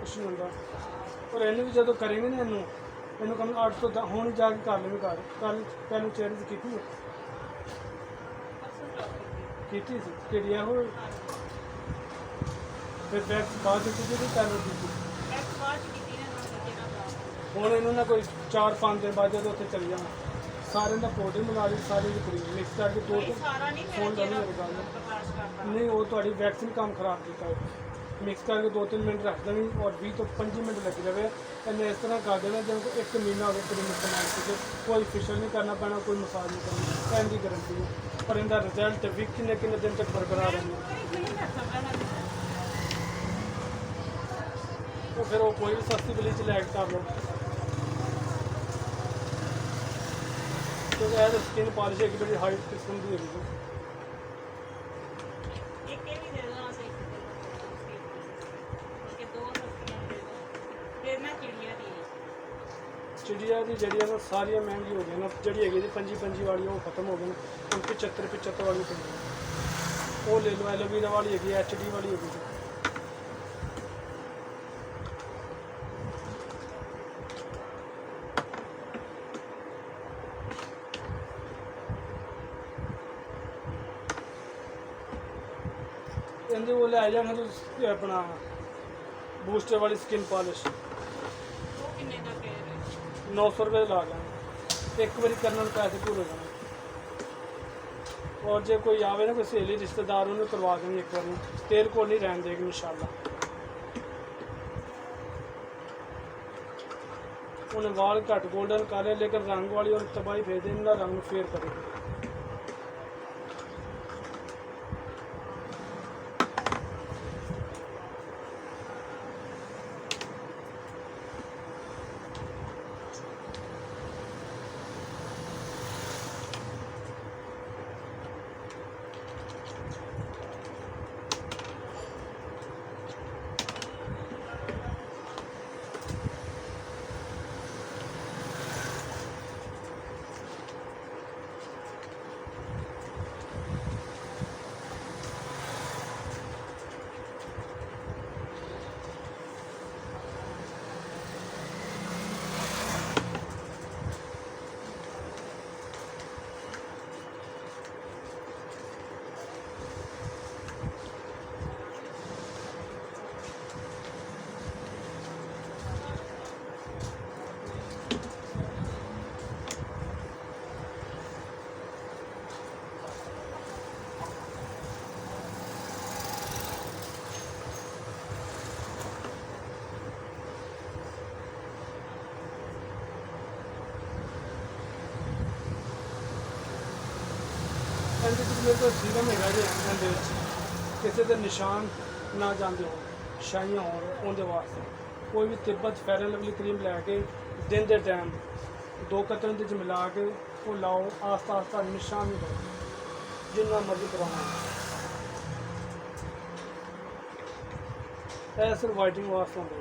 कुछ नहीं होता। और इन्हें भी जो करेंगे ना इन्हों कम 8 तो हूँ जाके कर लेंगे घर कल पहलू चेयर की हो फिर बैग बाद की पहलू की हूँ इन्होंने कोई 4-5 दिन बाद जो उत्थे चली जाना सारे का पाउडर मंगा ली सारे की क्रीम मिक्स करके 2 फोन करनी मेरे गल नहीं वो थोड़ी वैक्सीन काम खराब किया मिक्स करके 2-3 मिनट रख देनी और 20 तो 25 मिनट लगी रहे इन्हें इस तरह कर देना जब 1 महीना हो गया क्रीम इस्तेमाल करके कोई फेशियल नहीं करना पैना कोई मसाज नहीं करनी इनकी गारंटी है पर इनका रिजल्ट भी किन्ने दिन तक बरकरार रहना तो फिर वो कोई भी सस्ती गली च लैक कर लो तो यह स्किन पॉलिश एक बड़ी हाई किस्म की है चिड़िया की जड़िया ना सारिया महंगी हो गई ना जड़ी है 25 वाली वो खत्म हो गई ना 75 वाली पी वो ले लो एलोवेरा वाली है HD वाली होगी इनके वो ले जाना तो अपना बूस्टर वाली स्किन पॉलिश 900 रुपये ला लेना एक बारी करने में पैसे पूरे हो जाने और जो कोई आवे ना कोई सहेली रिश्तेदार उन्हें करवा देंगे एक बार तेल को नहीं रहने देगी इंशाल्लाह उन्हें वाल घट गोल्डन काले लेकिन रंग वाली और तबाही भेज दें इनका रंग फेर करेगी मेरे को सीरम है जी किसी के निशान ना जाते हो शाइयाँ होने वास्ते कोई भी तिब्बत फेयर लवली क्रीम लैके दिन के टाइम 2 कतरन च मिला के वो लाओ आस्ता आस्ता निशान नहीं करो जिन्ना मर्जी करवाना है सिर्फ वाइटिंग वास्ते होंगे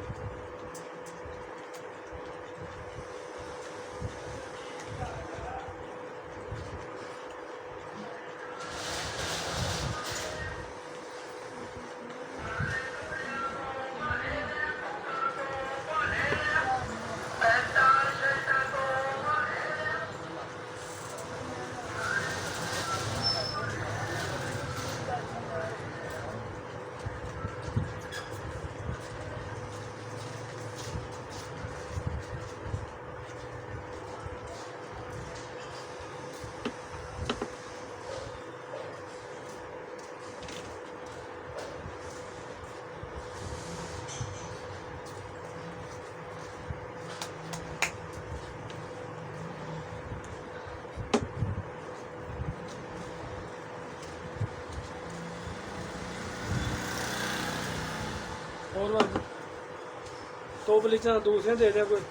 ਹੋਰ ਵਾਰ ਦੋ ਬਲੀਚਾਂ ਦੂਸਰੇ ਦੇ ਦਿਆ ਕੋਈ।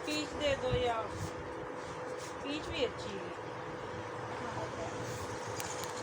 पीच दे दो या पीच भी अच्छी है।